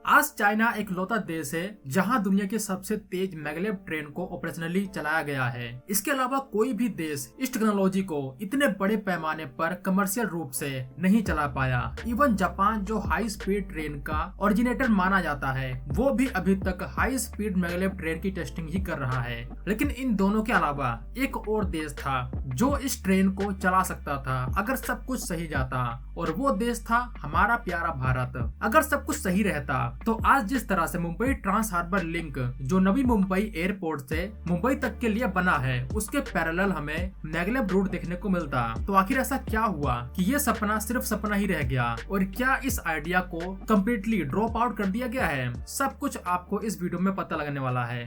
आज चाइना एक लौता देश है जहां दुनिया की सबसे तेज मैगलेव ट्रेन को ऑपरेशनली चलाया गया है। इसके अलावा कोई भी देश इस टेक्नोलॉजी को इतने बड़े पैमाने पर कमर्शियल रूप से नहीं चला पाया। इवन जापान जो हाई स्पीड ट्रेन का ओरिजिनेटर माना जाता है, वो भी अभी तक हाई स्पीड मैगलेव ट्रेन की टेस्टिंग ही कर रहा है। लेकिन इन दोनों के अलावा एक और देश था जो इस ट्रेन को चला सकता था अगर सब कुछ सही जाता, और वो देश था हमारा प्यारा भारत। अगर सब कुछ सही रहता तो आज जिस तरह से मुंबई ट्रांस हार्बर लिंक जो नवी मुंबई एयरपोर्ट से मुंबई तक के लिए बना है, उसके पैरेलल हमें मैगलेव रूट देखने को मिलता। तो आखिर ऐसा क्या हुआ कि ये सपना सिर्फ सपना ही रह गया, और क्या इस आइडिया को कम्प्लीटली ड्रॉप आउट कर दिया गया है? सब कुछ आपको इस वीडियो में पता लगने वाला है।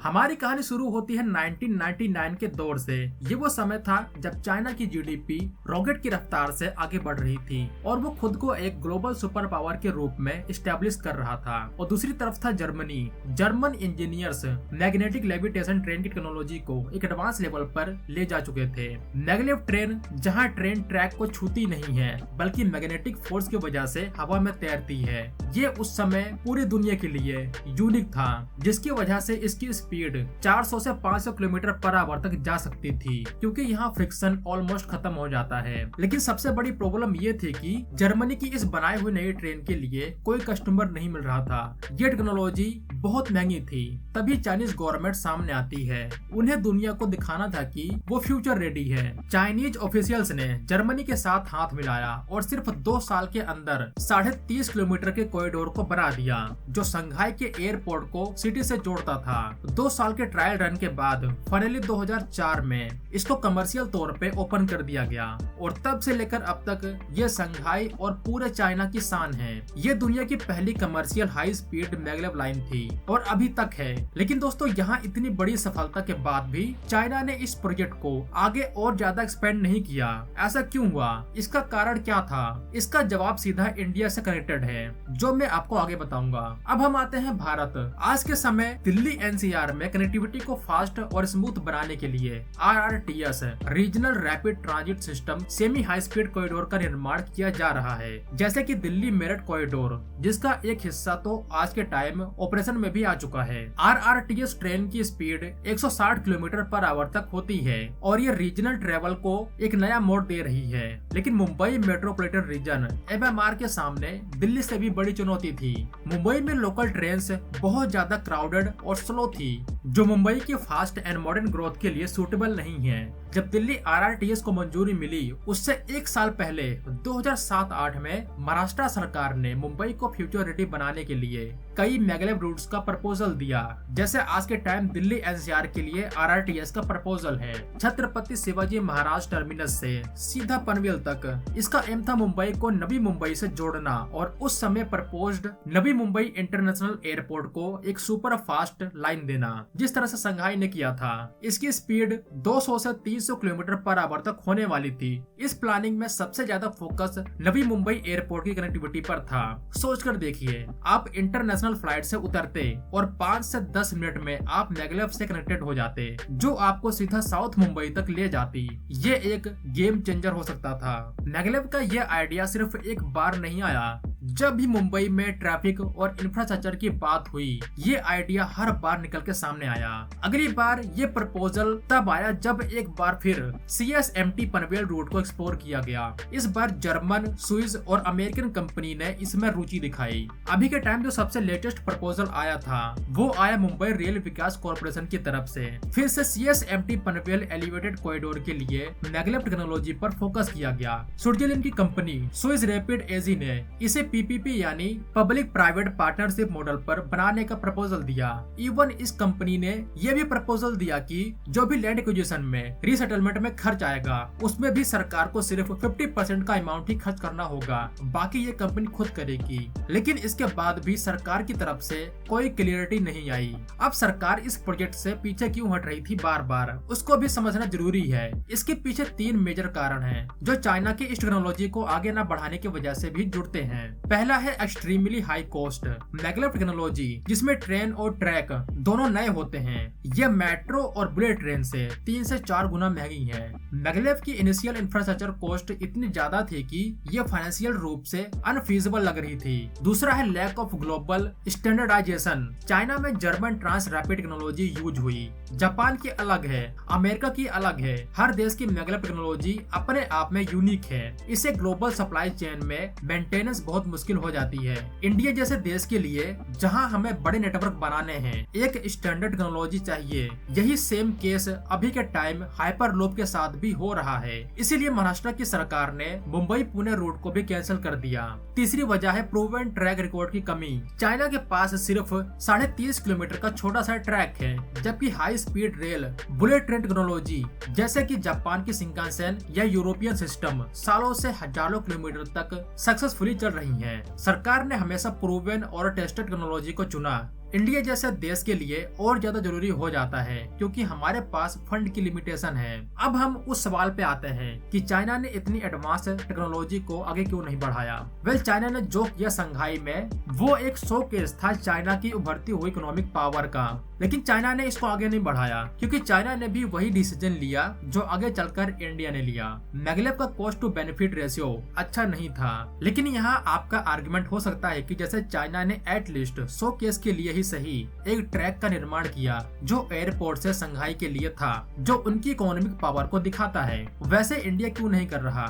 हमारी कहानी शुरू होती है 1999 के दौर से। ये वो समय था जब चाइना की जीडीपी रॉकेट की रफ्तार से आगे बढ़ रही थी और वो खुद को एक ग्लोबल सुपर पावर के रूप में इस्टेब्लिश कर रहा था। और दूसरी तरफ था Germany. German engineers magnetic levitation train की टेक्नोलॉजी को एक एडवांस लेवल पर ले जा चुके थे। मैगलेव ट्रेन जहाँ ट्रेन ट्रैक को छूती नहीं है बल्कि मैग्नेटिक फोर्स की वजह से हवा में तैरती है, ये उस समय पूरी दुनिया के लिए यूनिक था, जिसकी वजह से इसकी स्पीड 400 से 500 किलोमीटर पर आवर तक जा सकती थी, क्योंकि यहाँ फ्रिक्शन ऑलमोस्ट खत्म हो जाता है। लेकिन सबसे बड़ी प्रॉब्लम ये थी कि जर्मनी की इस बनाई हुई नई ट्रेन के लिए कोई कस्टमर नहीं मिल रहा था। ये टेक्नोलॉजी बहुत महंगी थी। तभी चाइनीज गवर्नमेंट सामने आती है। उन्हें दुनिया को दिखाना था कि वो फ्यूचर रेडी है। चाइनीज ऑफिशियल्स ने जर्मनी के साथ हाथ मिलाया और सिर्फ 2 साल के अंदर 30.5 किलोमीटर के कॉरिडोर को बना दिया, जो संघाई के एयरपोर्ट को सिटी से जोड़ता था। 2 साल के ट्रायल रन के बाद फाइनली 2004 में इसको कमर्शियल तौर पे ओपन कर दिया गया, और तब से लेकर अब तक ये संघाई और पूरे चाइना की शान है। ये दुनिया की पहली commercial high speed maglev line थी और अभी तक है। लेकिन दोस्तों, यहाँ इतनी बड़ी सफलता के बाद भी चाइना ने इस प्रोजेक्ट को आगे और ज्यादा एक्सपेंड नहीं किया। ऐसा क्यों हुआ? इसका कारण क्या था? इसका जवाब सीधा इंडिया से कनेक्टेड है, जो मैं आपको आगे बताऊंगा। अब हम आते हैं भारत। आज के समय दिल्ली एनसीआर में कनेक्टिविटी को फास्ट और स्मूथ बनाने के लिए RRTS regional rapid transit system semi high speed corridor का निर्माण किया जा रहा है, जैसे कि दिल्ली मेरठ कॉरिडोर, जिसका एक हिस्सा तो आज के टाइम ऑपरेशन में भी आ चुका है। RRTS ट्रेन की स्पीड 160 किलोमीटर पर आवर तक होती है और ये रीजनल ट्रेवल को एक नया मोड़ दे रही है। लेकिन मुंबई मेट्रोपॉलिटन रीजन MMR के सामने दिल्ली से भी बड़ी चुनौती थी। मुंबई में लोकल ट्रेन बहुत ज्यादा क्राउडेड और स्लो थी, जो मुंबई की फास्ट एंड मॉडर्न ग्रोथ के लिए सूटेबल नहीं है। जब दिल्ली RRTS को मंजूरी मिली, उससे 1 साल पहले 2007-8 में महाराष्ट्र सरकार ने मुंबई को फ्यूचर रेडी बनाने के लिए कई मैगलेव रूट्स का प्रपोजल दिया, जैसे आज के टाइम दिल्ली NCR के लिए RRTS का प्रपोजल है छत्रपति शिवाजी महाराज टर्मिनस से सीधा पनवेल तक। इसका एम था मुंबई को नवी मुंबई से जोड़ना, और उस समय proposed Navi Mumbai international airport को एक सुपर फास्ट लाइन देना, जिस तरह से संघाई ने किया था। इसकी स्पीड 200 से 300 किलोमीटर पर आवर तक होने वाली थी। इस प्लानिंग में सबसे ज्यादा फोकस नवी मुंबई एयरपोर्ट की कनेक्टिविटी पर था। सोचकर देखिए, आप इंटरनेशनल फ्लाइट से उतरते और 5 से 10 मिनट में आप मैगलेव से कनेक्टेड हो जाते, जो आपको सीधा साउथ मुंबई तक ले जाती। ये एक गेम चेंजर हो सकता था। मैगलेव का ये आइडिया सिर्फ एक बार नहीं आया। जब भी मुंबई में ट्रैफिक और इंफ्रास्ट्रक्चर की बात हुई, ये आइडिया हर बार निकल के सामने आया। अगली बार ये प्रपोजल तब आया जब एक बार फिर CSMT पनवेल रूट को एक्सप्लोर किया गया। इस बार जर्मन, स्विस और अमेरिकन कंपनी ने इसमें रुचि दिखाई। अभी के टाइम जो सबसे लेटेस्ट प्रपोजल आया था, वो आया मुंबई रेल विकास कॉर्पोरेशन की तरफ से। फिर से CSMT पनवेल एलिवेटेड कॉरिडोर के लिए मैगलेव टेक्नोलॉजी पर फोकस किया गया। स्विट्जरलैंड की कंपनी स्विस रैपिड एजी ने इसे PPP यानी पब्लिक प्राइवेट पार्टनरशिप मॉडल पर बनाने का प्रपोजल दिया। इवन इस कंपनी ने यह भी प्रपोजल दिया कि जो भी लैंड एक्विजिशन में रीसेटलमेंट में खर्च आएगा, उसमें भी सरकार को सिर्फ 50% का अमाउंट ही खर्च करना होगा, बाकी ये कंपनी खुद करेगी। लेकिन इसके बाद भी सरकार की तरफ से कोई क्लियरिटी नहीं आई। अब सरकार इस प्रोजेक्ट से पीछे क्यों हट रही थी बार बार, उसको भी समझना जरूरी है। इसके पीछे 3 मेजर कारण हैं, जो चाइना की इस टेक्नोलॉजी को आगे न बढ़ाने की वजह से भी जुड़ते हैं। पहला है extremely high cost maglev technology, जिसमें ट्रेन और ट्रैक दोनों नए होते हैं। यह मेट्रो और बुलेट ट्रेन से 3 से 4 गुना महंगी है। मैगलेव की इनिशियल इंफ्रास्ट्रक्चर कॉस्ट इतनी ज्यादा थी कि यह फाइनेंशियल रूप से अनफीजिबल लग रही थी। दूसरा है lack of global standardization. China में German Transrapid technology use हुई, जापान की अलग है, अमेरिका की अलग है। हर देश की मैगलेव टेक्नोलॉजी अपने आप में यूनिक है। इससे ग्लोबल सप्लाई चेन में मेंटेनेंस बहुत मुश्किल हो जाती है। इंडिया जैसे देश के लिए जहां हमें बड़े नेटवर्क बनाने हैं, एक स्टैंडर्ड टेक्नोलॉजी चाहिए। यही सेम केस अभी के टाइम हाइपरलूप के साथ भी हो रहा है। इसीलिए महाराष्ट्र की सरकार ने मुंबई पुणे रूट को भी कैंसिल कर दिया। तीसरी वजह है प्रूवन ट्रैक रिकॉर्ड की कमी। चाइना के पास सिर्फ 30.5 किलोमीटर का छोटा सा ट्रैक है, जबकि high speed rail bullet train technology जैसे कि जापान की शिंकानसेन या यूरोपियन सिस्टम सालों से हजारों किलोमीटर तक सक्सेसफुली चल रही हैं। सरकार ने हमेशा प्रूवन और टेस्टेड टेक्नोलॉजी को चुना। इंडिया जैसे देश के लिए और ज्यादा जरूरी हो जाता है, क्योंकि हमारे पास फंड की लिमिटेशन है। अब हम उस सवाल पे आते हैं कि चाइना ने इतनी एडवांस टेक्नोलॉजी को आगे क्यों नहीं बढ़ाया। चाइना ने जो किया संघाई में, वो एक शोकेस था चाइना की उभरती हुई इकोनॉमिक पावर का, लेकिन चाइना ने इसको आगे नहीं बढ़ाया, क्योंकि चाइना ने भी वही डिसीजन लिया जो आगे चलकर इंडिया ने लिया। मैगलेव का कॉस्ट टू बेनिफिट रेशियो अच्छा नहीं था, लेकिन यहाँ आपका आर्गुमेंट हो सकता है कि जैसे चाइना ने एटलीस्ट शोकेस के लिए सही एक ट्रैक का निर्माण किया जो एयरपोर्ट से संघाई के लिए था, जो उनकी इकोनॉमिक पावर को दिखाता है, वैसे इंडिया क्यों नहीं कर रहा।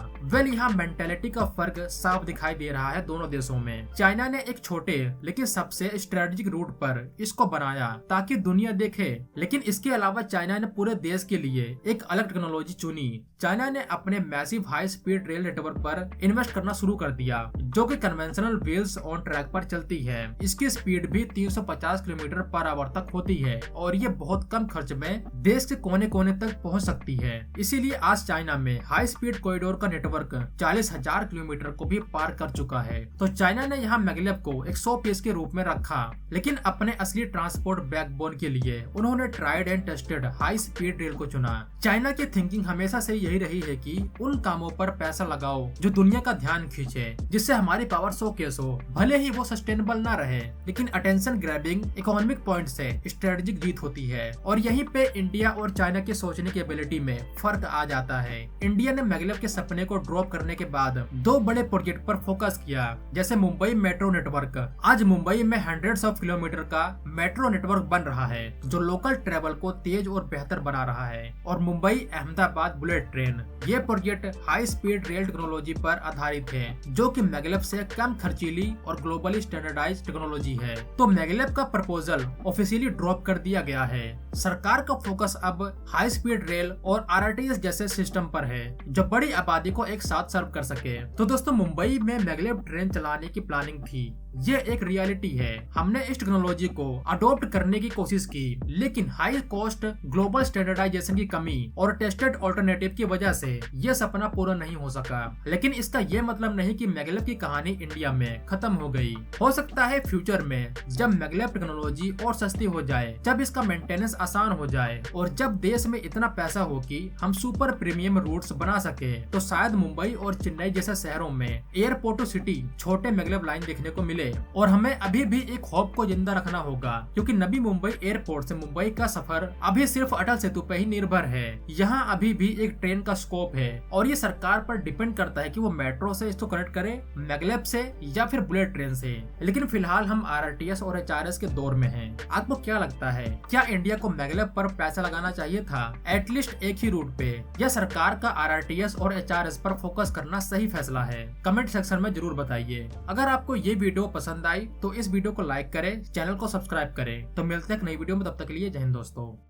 यहाँ मेंटेलिटी का फर्क साफ दिखाई दे रहा है दोनों देशों में। चाइना ने एक छोटे लेकिन सबसे स्ट्रेटेजिक रूट पर इसको बनाया ताकि दुनिया देखे, लेकिन इसके अलावा चाइना ने पूरे देश के लिए एक अलग टेक्नोलॉजी चुनी। चाइना ने अपने massive high speed rail network पर इन्वेस्ट करना शुरू कर दिया, जो कि कन्वेंशनल व्हील्स ऑन ट्रैक पर चलती है। इसकी स्पीड भी 350 किलोमीटर पर आवर तक होती है और ये बहुत कम खर्च में देश के कोने कोने तक पहुंच सकती है। इसीलिए आज चाइना में हाई स्पीड कॉरिडोर का नेटवर्क 40,000 किलोमीटर को भी पार कर चुका है। तो चाइना ने यहाँ मैगलेव को एक शो पीस के रूप में रखा, लेकिन अपने असली ट्रांसपोर्ट बैकबोन के लिए उन्होंने tried and tested high speed rail को चुना। चाइना की थिंकिंग हमेशा से यही रही है कि उन कामों पर पैसा लगाओ जो दुनिया का ध्यान खींचे, जिससे हमारी पावर शोकेस हो। भले ही वो सस्टेनेबल ना रहे, लेकिन अटेंशन ग्रैबिंग इकोनॉमिक पॉइंट से स्ट्रेटेजिक जीत होती है। और यहीं पे इंडिया और चाइना के सोचने की एबिलिटी में फर्क आ जाता है। इंडिया ने मैगलेव के सपने को ड्रॉप करने के बाद 2 बड़े प्रोजेक्ट पर फोकस किया, जैसे मुंबई मेट्रो नेटवर्क। आज मुंबई में हंड्रेड्स ऑफ किलोमीटर का मेट्रो नेटवर्क बन रहा है, जो लोकल ट्रेवल को तेज और बेहतर बना रहा है। और मुंबई अहमदाबाद बुलेट ट्रेन, ये project high speed rail technology पर आधारित है, जो कि मैगलेव से कम खर्चीली और ग्लोबली स्टैंडर्डाइज्ड टेक्नोलॉजी है। तो मैगलेव का प्रपोजल ऑफिशियली ड्रॉप कर दिया गया है। सरकार का फोकस अब हाई स्पीड रेल और आरटीएस जैसे सिस्टम पर है, जो बड़ी आबादी को एक साथ सर्व कर सके। तो दोस्तों, मुंबई में मैगलेव ट्रेन चलाने की प्लानिंग थी, ये एक रियलिटी है। हमने इस टेक्नोलॉजी को अडॉप्ट करने की कोशिश की, लेकिन हाई कॉस्ट, ग्लोबल स्टैंडर्डाइजेशन की कमी और टेस्टेड ऑल्टरनेटिव की वजह से ये सपना पूरा नहीं हो सका। लेकिन इसका ये मतलब नहीं कि मैगलेव की कहानी इंडिया में खत्म हो गई। हो सकता है फ्यूचर में जब मैगलेव टेक्नोलॉजी और सस्ती हो जाए, जब इसका मेंटेनेंस आसान हो जाए और जब देश में इतना पैसा हो कि हम सुपर प्रीमियम रूट्स बना सके, तो शायद मुंबई और चेन्नई जैसे शहरों में एयरपोर्ट टू सिटी छोटे मैगलेव लाइन देखने को मिले। और हमें अभी भी एक होप को जिंदा रखना होगा, क्योंकि नवी मुंबई एयरपोर्ट से मुंबई का सफर अभी सिर्फ अटल सेतु पे ही निर्भर है। यहाँ अभी भी एक ट्रेन का स्कोप है और ये सरकार पर डिपेंड करता है कि वो मेट्रो से इसको कनेक्ट करे, मैगलेव से या फिर बुलेट ट्रेन से। लेकिन फिलहाल हम आरटीएस और एचआरएस के दौर में हैं। आपको क्या लगता है, क्या इंडिया को मैगलेव पर पैसा लगाना चाहिए था, एटलीस्ट एक ही रूट पे, या सरकार का आरटीएस और एचआरएस पर फोकस करना सही फैसला है? कमेंट सेक्शन में जरूर बताइए। अगर आपको ये वीडियो पसंद आई तो इस वीडियो को लाइक करें, चैनल को सब्सक्राइब करें। तो मिलते हैं एक नई वीडियो में, तब तक के लिए जय हिंद दोस्तों।